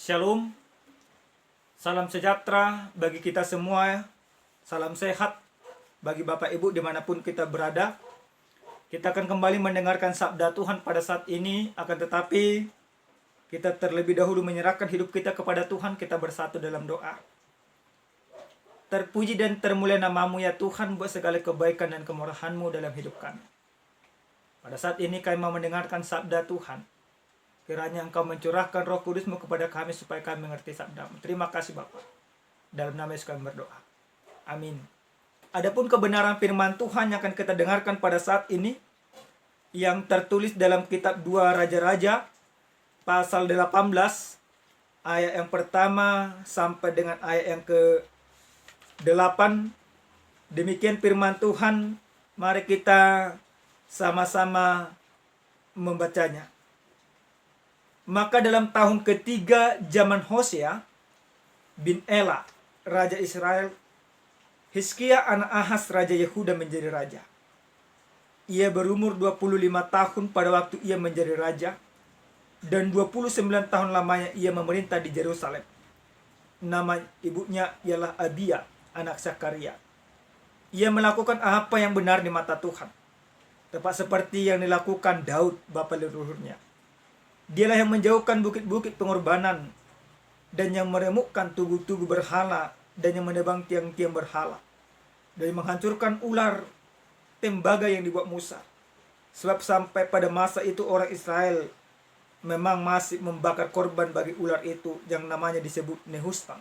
Shalom, salam sejahtera bagi kita semua, salam sehat bagi Bapak Ibu dimanapun kita berada. Kita akan kembali mendengarkan sabda Tuhan pada saat ini, akan tetapi kita terlebih dahulu menyerahkan hidup kita kepada Tuhan, kita bersatu dalam doa. Terpuji dan termulia nama-Mu ya Tuhan buat segala kebaikan dan kemurahan-Mu dalam hidup kami. Pada saat ini kami mau mendengarkan sabda Tuhan. Kiranya Engkau mencurahkan Roh Kudus-Mu kepada kami supaya kami mengerti sabda-Mu. Terima kasih Bapa. Dalam nama Yesus kami berdoa. Amin. Adapun kebenaran firman Tuhan yang akan kita dengarkan pada saat ini, yang tertulis dalam kitab 2 Raja-Raja, pasal 18, ayat yang pertama sampai dengan ayat yang ke-8. Demikian firman Tuhan, mari kita sama-sama membacanya. Maka dalam tahun ketiga zaman Hosea bin Ela, Raja Israel, Hizkia anak Ahaz Raja Yehuda menjadi raja. Ia berumur 25 tahun pada waktu ia menjadi raja, dan 29 tahun lamanya ia memerintah di Yerusalem. Nama ibunya ialah Abia, anak Zakaria. Ia melakukan apa yang benar di mata Tuhan, tepat seperti yang dilakukan Daud, bapa leluhurnya. Dialah yang menjauhkan bukit-bukit pengorbanan, dan yang meremukkan tugu-tugu berhala, dan yang menebang tiang-tiang berhala, dan menghancurkan ular tembaga yang dibuat Musa. Sebab sampai pada masa itu orang Israel memang masih membakar korban bagi ular itu, yang namanya disebut Nehustan.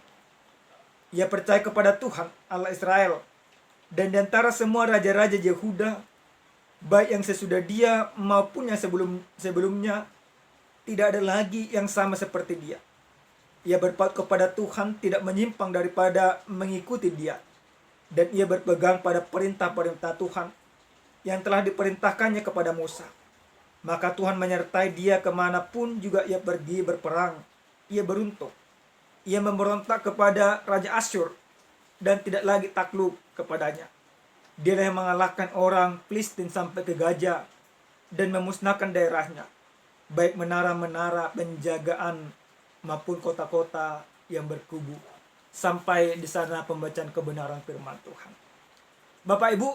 Ia percaya kepada Tuhan Allah Israel, dan di antara semua raja-raja Yehuda, baik yang sesudah dia maupun yang sebelumnya, tidak ada lagi yang sama seperti dia. Ia berpaut kepada Tuhan, tidak menyimpang daripada mengikuti dia. Dan ia berpegang pada perintah-perintah Tuhan yang telah diperintahkannya kepada Musa. Maka Tuhan menyertai dia kemanapun juga ia pergi berperang. Ia beruntung. Ia memberontak kepada Raja Asyur dan tidak lagi takluk kepadanya. Dia yang mengalahkan orang Filistin sampai ke Gaza dan memusnahkan daerahnya, baik menara-menara penjagaan maupun kota-kota yang berkubu. Sampai di sana pembacaan kebenaran firman Tuhan. Bapak Ibu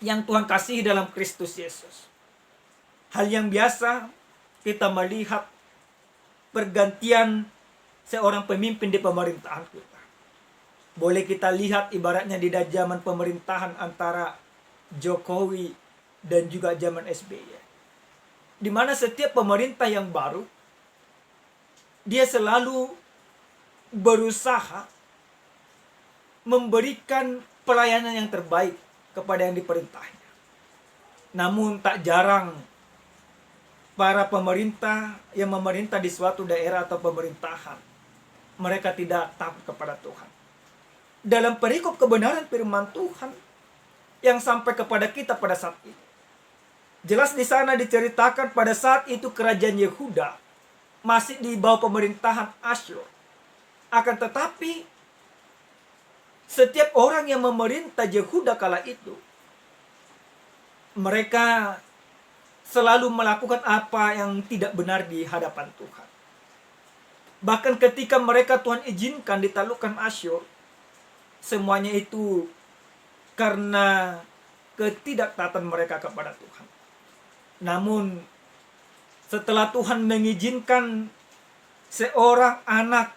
yang Tuhan kasihi dalam Kristus Yesus, hal yang biasa kita melihat pergantian seorang pemimpin di pemerintahan kita. Boleh kita lihat ibaratnya di zaman pemerintahan antara Jokowi dan juga zaman SBY. Di mana setiap pemerintah yang baru, dia selalu berusaha memberikan pelayanan yang terbaik kepada yang diperintahnya. Namun tak jarang para pemerintah yang memerintah di suatu daerah atau pemerintahan, mereka tidak takut kepada Tuhan. Dalam perikop kebenaran firman Tuhan yang sampai kepada kita pada saat ini, jelas di sana diceritakan pada saat itu kerajaan Yehuda masih di bawah pemerintahan Asyur. Akan tetapi setiap orang yang memerintah Yehuda kala itu, mereka selalu melakukan apa yang tidak benar di hadapan Tuhan. Bahkan ketika mereka Tuhan izinkan ditaklukkan Asyur, semuanya itu karena ketidaktaatan mereka kepada Tuhan. Namun setelah Tuhan mengizinkan seorang anak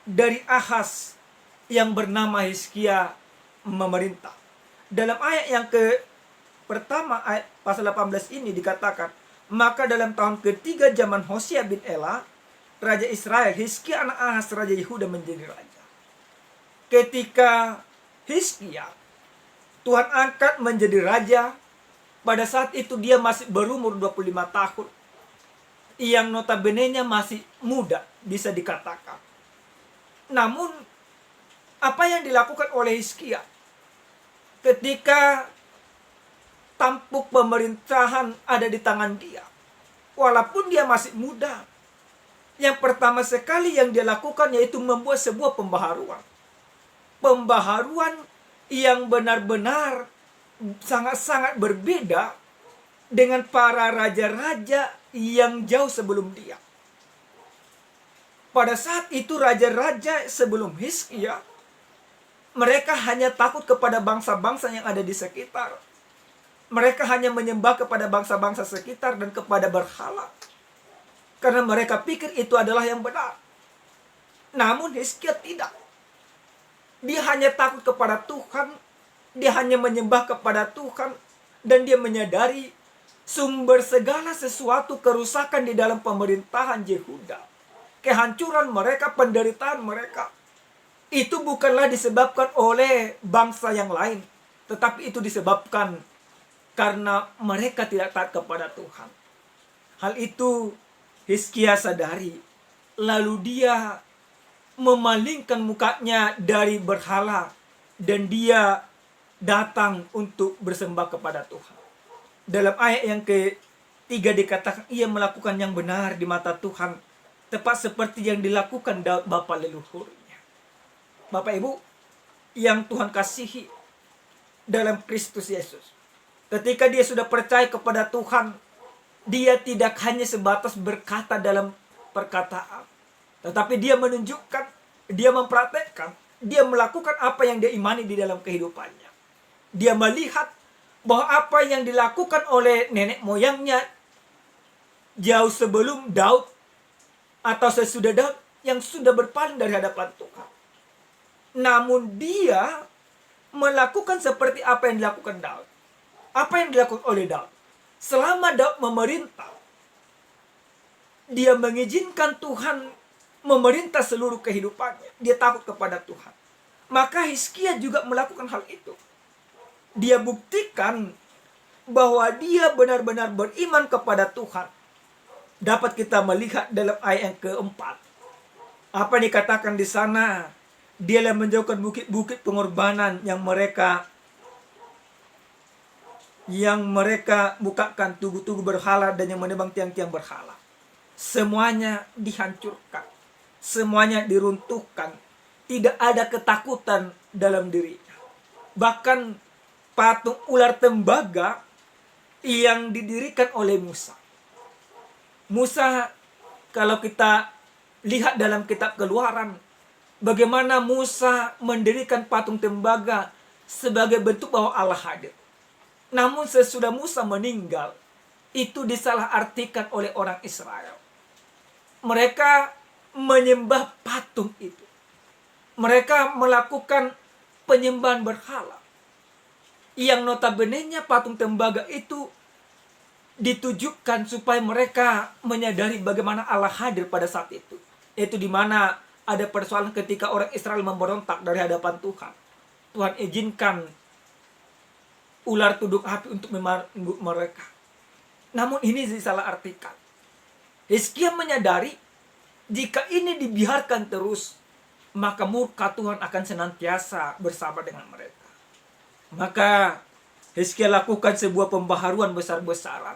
dari Ahaz yang bernama Hizkia memerintah. Dalam ayat yang pertama, ayat pasal 18 ini dikatakan, maka dalam tahun ketiga zaman Hosea bin Ela, Raja Israel, Hizkia anak Ahaz Raja Yehuda menjadi raja. Ketika Hizkia Tuhan angkat menjadi raja, pada saat itu dia masih berumur 25 tahun. Yang notabene-nya masih muda, bisa dikatakan. Namun, apa yang dilakukan oleh Hizkia ketika tampuk pemerintahan ada di tangan dia, walaupun dia masih muda, yang pertama sekali yang dia lakukan yaitu membuat sebuah pembaharuan. Pembaharuan yang benar-benar sangat-sangat berbeda dengan para raja-raja yang jauh sebelum dia. Pada saat itu raja-raja sebelum Hizkia, mereka hanya takut kepada bangsa-bangsa yang ada di sekitar. Mereka hanya menyembah kepada bangsa-bangsa sekitar dan kepada berhala. Karena mereka pikir itu adalah yang benar. Namun Hizkia tidak. Dia hanya takut kepada Tuhan. Dia hanya menyembah kepada Tuhan. Dan dia menyadari sumber segala sesuatu kerusakan di dalam pemerintahan Yehuda, kehancuran mereka, penderitaan mereka, itu bukanlah disebabkan oleh bangsa yang lain, tetapi itu disebabkan karena mereka tidak taat kepada Tuhan. Hal itu Hizkia sadari. Lalu dia memalingkan mukanya dari berhala dan dia datang untuk bersembah kepada Tuhan. Dalam ayat yang ketiga dikatakan ia melakukan yang benar di mata Tuhan, tepat seperti yang dilakukan Daud bapa leluhurnya. Bapak Ibu yang Tuhan kasihi dalam Kristus Yesus, ketika dia sudah percaya kepada Tuhan, dia tidak hanya sebatas berkata dalam perkataan, tetapi dia menunjukkan, dia mempraktekkan, dia melakukan apa yang dia imani di dalam kehidupannya. Dia melihat bahwa apa yang dilakukan oleh nenek moyangnya jauh sebelum Daud atau sesudah Daud yang sudah berpaling dari hadapan Tuhan. Namun dia melakukan seperti apa yang dilakukan Daud. Apa yang dilakukan oleh Daud? Selama Daud memerintah, dia mengizinkan Tuhan memerintah seluruh kehidupannya. Dia takut kepada Tuhan. Maka Hizkia juga melakukan hal itu. Dia buktikan bahwa dia benar-benar beriman kepada Tuhan. Dapat kita melihat dalam ayat yang keempat. Apa yang dikatakan di sana? Dialah menjauhkan bukit-bukit pengorbanan yang mereka bukakan tugu-tugu berhala dan yang menebang tiang-tiang berhala. Semuanya dihancurkan. Semuanya diruntuhkan. Tidak ada ketakutan dalam dirinya. Bahkan patung ular tembaga yang didirikan oleh Musa. Musa, kalau kita lihat dalam kitab Keluaran, bagaimana Musa mendirikan patung tembaga sebagai bentuk bahwa Allah hadir. Namun sesudah Musa meninggal, itu disalahartikan oleh orang Israel. Mereka menyembah patung itu. Mereka melakukan penyembahan berhala. Yang notabene-nya patung tembaga itu ditujukan supaya mereka menyadari bagaimana Allah hadir pada saat itu. Itu di mana ada persoalan ketika orang Israel memberontak dari hadapan Tuhan. Tuhan izinkan ular tuduk api untuk memangguk mereka. Namun ini disalahartikan. Hizkia menyadari jika ini dibiarkan terus, maka murka Tuhan akan senantiasa bersama dengan mereka. Maka Hizkia lakukan sebuah pembaharuan besar-besaran.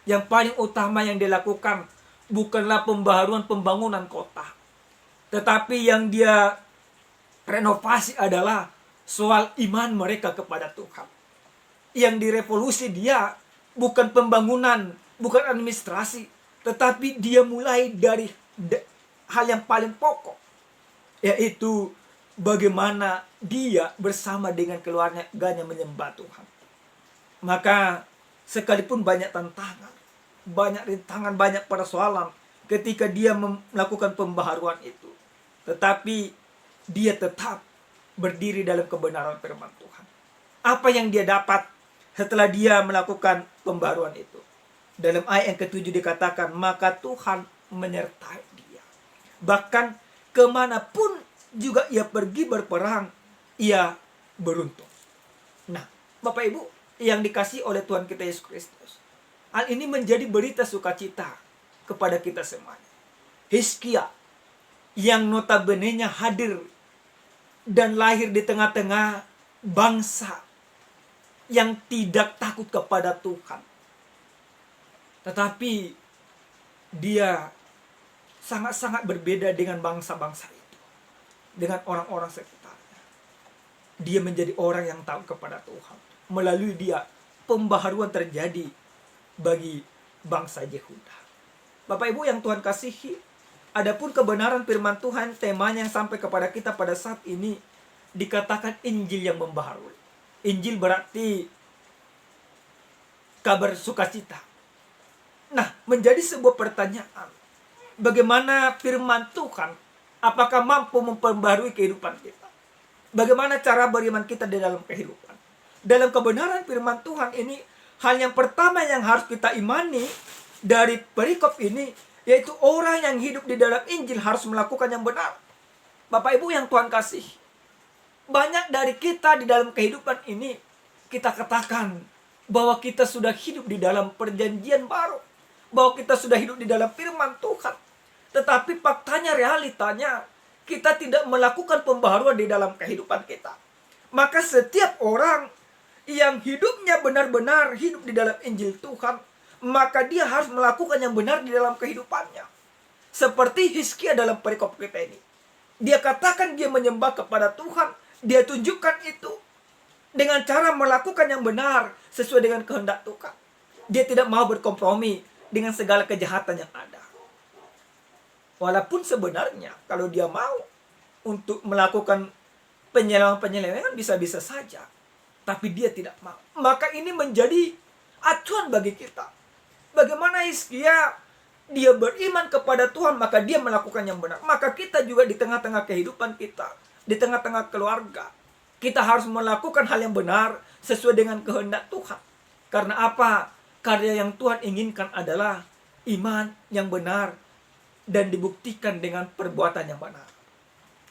Yang paling utama yang dilakukan bukanlah pembaharuan pembangunan kota, tetapi yang dia renovasi adalah soal iman mereka kepada Tuhan. Yang direvolusi dia bukan pembangunan, bukan administrasi, tetapi dia mulai dari hal yang paling pokok, yaitu bagaimana dia bersama dengan keluarganya menyembah Tuhan. Maka sekalipun banyak tantangan, banyak rintangan, banyak persoalan ketika dia melakukan pembaharuan itu, tetapi dia tetap berdiri dalam kebenaran firman Tuhan. Apa yang dia dapat setelah dia melakukan pembaharuan itu? Dalam ayat yang ke-7 dikatakan, maka Tuhan menyertai dia. Bahkan kemanapun juga ia pergi berperang, ia beruntung. Nah, Bapak Ibu yang dikasihi oleh Tuhan kita Yesus Kristus, hal ini menjadi berita sukacita kepada kita semuanya. Hizkia yang notabene-nya hadir dan lahir di tengah-tengah bangsa yang tidak takut kepada Tuhan, tetapi dia sangat-sangat berbeda dengan bangsa-bangsa itu, dengan orang-orang sekitarnya. Dia menjadi orang yang taat kepada Tuhan. Melalui dia, pembaharuan terjadi bagi bangsa Yehuda. Bapak Ibu yang Tuhan kasihi, Adapun kebenaran firman Tuhan, temanya yang sampai kepada kita pada saat ini dikatakan Injil yang membaharui. Injil berarti kabar sukacita. Nah, menjadi sebuah pertanyaan, bagaimana firman Tuhan, apakah mampu memperbarui kehidupan kita? Bagaimana cara beriman kita di dalam kehidupan? Dalam kebenaran firman Tuhan ini, hal yang pertama yang harus kita imani dari perikop ini, yaitu orang yang hidup di dalam Injil harus melakukan yang benar. Bapak Ibu yang Tuhan kasih, banyak dari kita di dalam kehidupan ini, kita katakan bahwa kita sudah hidup di dalam perjanjian baru, bahwa kita sudah hidup di dalam firman Tuhan. Tetapi faktanya, realitanya, kita tidak melakukan pembaharuan di dalam kehidupan kita. Maka setiap orang yang hidupnya benar-benar hidup di dalam Injil Tuhan, maka dia harus melakukan yang benar di dalam kehidupannya. Seperti Hizkia dalam perikop kita ini. Dia katakan dia menyembah kepada Tuhan. Dia tunjukkan itu dengan cara melakukan yang benar sesuai dengan kehendak Tuhan. Dia tidak mau berkompromi dengan segala kejahatan yang ada. Walaupun sebenarnya kalau dia mau untuk melakukan penyelewengan bisa-bisa saja. Tapi dia tidak mau. Maka ini menjadi acuan bagi kita. Bagaimana Hizkia, dia beriman kepada Tuhan, maka dia melakukan yang benar. Maka kita juga di tengah-tengah kehidupan kita, di tengah-tengah keluarga, kita harus melakukan hal yang benar sesuai dengan kehendak Tuhan. Karena apa? Karya yang Tuhan inginkan adalah iman yang benar dan dibuktikan dengan perbuatan yang benar.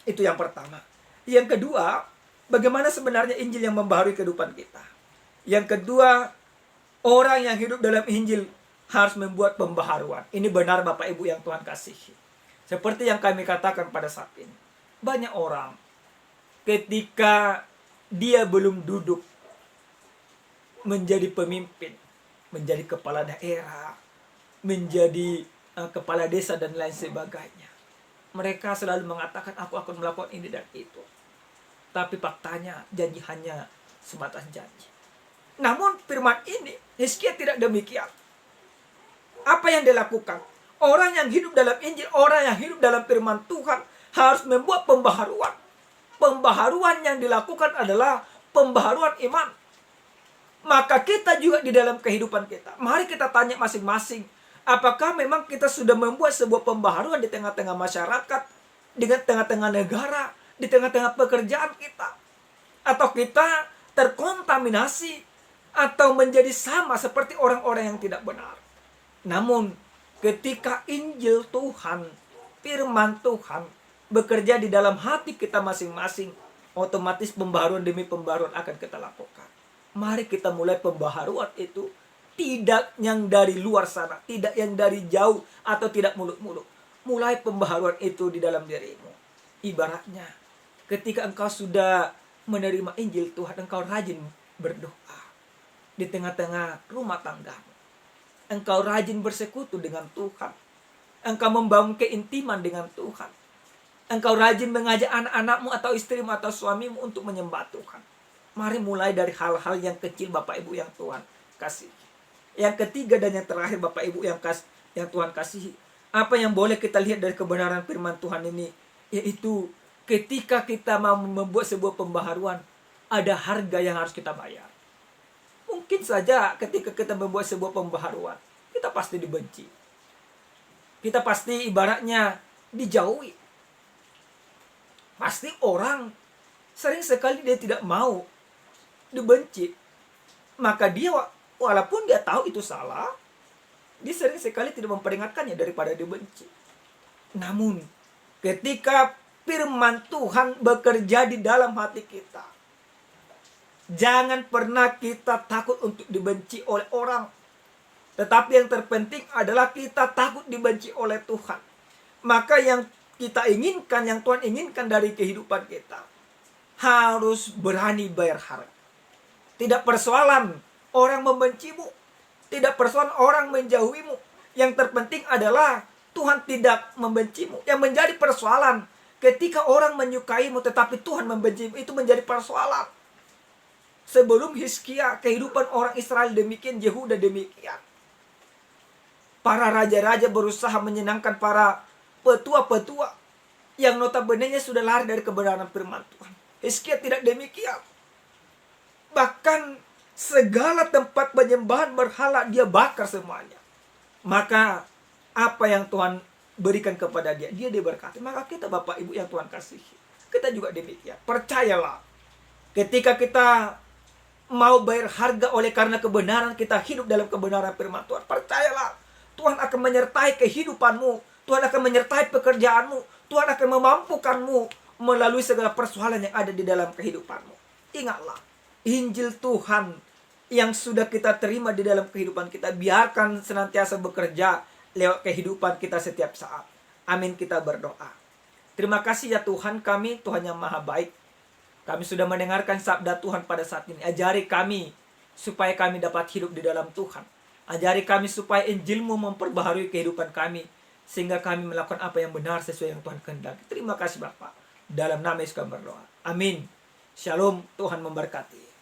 Itu yang pertama. Yang kedua, bagaimana sebenarnya Injil yang membaharui kehidupan kita. Yang kedua, orang yang hidup dalam Injil harus membuat pembaharuan. Ini benar Bapak Ibu yang Tuhan kasihi. Seperti yang kami katakan pada saat ini. Banyak orang ketika dia belum duduk menjadi pemimpin, menjadi kepala daerah, menjadi kepala desa dan lain sebagainya, mereka selalu mengatakan aku akan melakukan ini dan itu. Tapi faktanya janji hanya sebatas janji. Namun firman ini, Hizkia tidak demikian. Apa yang dilakukan? Orang yang hidup dalam Injil, orang yang hidup dalam firman Tuhan harus membuat pembaharuan. Pembaharuan yang dilakukan adalah pembaharuan iman. Maka kita juga di dalam kehidupan kita, mari kita tanya masing-masing, apakah memang kita sudah membuat sebuah pembaharuan di tengah-tengah masyarakat, di tengah-tengah negara, di tengah-tengah pekerjaan kita? Atau kita terkontaminasi atau menjadi sama seperti orang-orang yang tidak benar? Namun ketika Injil Tuhan, firman Tuhan bekerja di dalam hati kita masing-masing, otomatis pembaharuan demi pembaharuan akan kita lakukan. Mari kita mulai pembaharuan itu, tidak yang dari luar sana, tidak yang dari jauh atau tidak muluk-muluk. Mulai pembaharuan itu di dalam dirimu. Ibaratnya ketika engkau sudah menerima Injil Tuhan, engkau rajin berdoa di tengah-tengah rumah tanggamu. Engkau rajin bersekutu dengan Tuhan. Engkau membangun keintiman dengan Tuhan. Engkau rajin mengajak anak-anakmu atau istrimu atau suamimu untuk menyembah Tuhan. Mari mulai dari hal-hal yang kecil Bapak Ibu yang Tuhan kasih. Yang ketiga dan yang terakhir Bapak Ibu yang Tuhan kasihi. Apa yang boleh kita lihat dari kebenaran firman Tuhan ini? Yaitu ketika kita mau membuat sebuah pembaharuan, ada harga yang harus kita bayar. Mungkin saja ketika kita membuat sebuah pembaharuan, kita pasti dibenci. Kita pasti ibaratnya dijauhi. Pasti orang sering sekali dia tidak mau dibenci. Maka dia walaupun dia tahu itu salah, dia sering sekali tidak memperingatkannya daripada dibenci. Namun ketika firman Tuhan bekerja di dalam hati kita, jangan pernah kita takut untuk dibenci oleh orang. Tetapi yang terpenting adalah kita takut dibenci oleh Tuhan. Maka yang kita inginkan, yang Tuhan inginkan dari kehidupan kita, harus berani bayar harga. Tidak persoalan orang membencimu, tidak persoalan orang menjauhimu. Yang terpenting adalah Tuhan tidak membencimu. Yang menjadi persoalan ketika orang menyukaimu tetapi Tuhan membencimu, itu menjadi persoalan. Sebelum Hizkia, kehidupan orang Israel demikian, Yehuda demikian. Para raja-raja berusaha menyenangkan para petua-petua yang notabene-nya sudah lari dari kebenaran firman Tuhan. Hizkia tidak demikian. Bahkan segala tempat penyembahan berhala dia bakar semuanya. Maka apa yang Tuhan berikan kepada dia, dia diberkati. Maka kita Bapak Ibu yang Tuhan kasihi, kita juga demikian. Percayalah, ketika kita mau bayar harga oleh karena kebenaran, kita hidup dalam kebenaran firman Tuhan, percayalah, Tuhan akan menyertai kehidupanmu, Tuhan akan menyertai pekerjaanmu, Tuhan akan memampukanmu melalui segala persoalan yang ada di dalam kehidupanmu. Ingatlah, Injil Tuhan yang sudah kita terima di dalam kehidupan kita, biarkan senantiasa bekerja lewat kehidupan kita setiap saat. Amin, kita berdoa. Terima kasih ya Tuhan kami, Tuhan yang maha baik. Kami sudah mendengarkan sabda Tuhan pada saat ini. Ajari kami supaya kami dapat hidup di dalam Tuhan. Ajari kami supaya Injil-Mu memperbaharui kehidupan kami, sehingga kami melakukan apa yang benar sesuai yang Tuhan kehendaki. Terima kasih Bapak. Dalam nama Yesus kami berdoa. Amin. Shalom, Tuhan memberkati.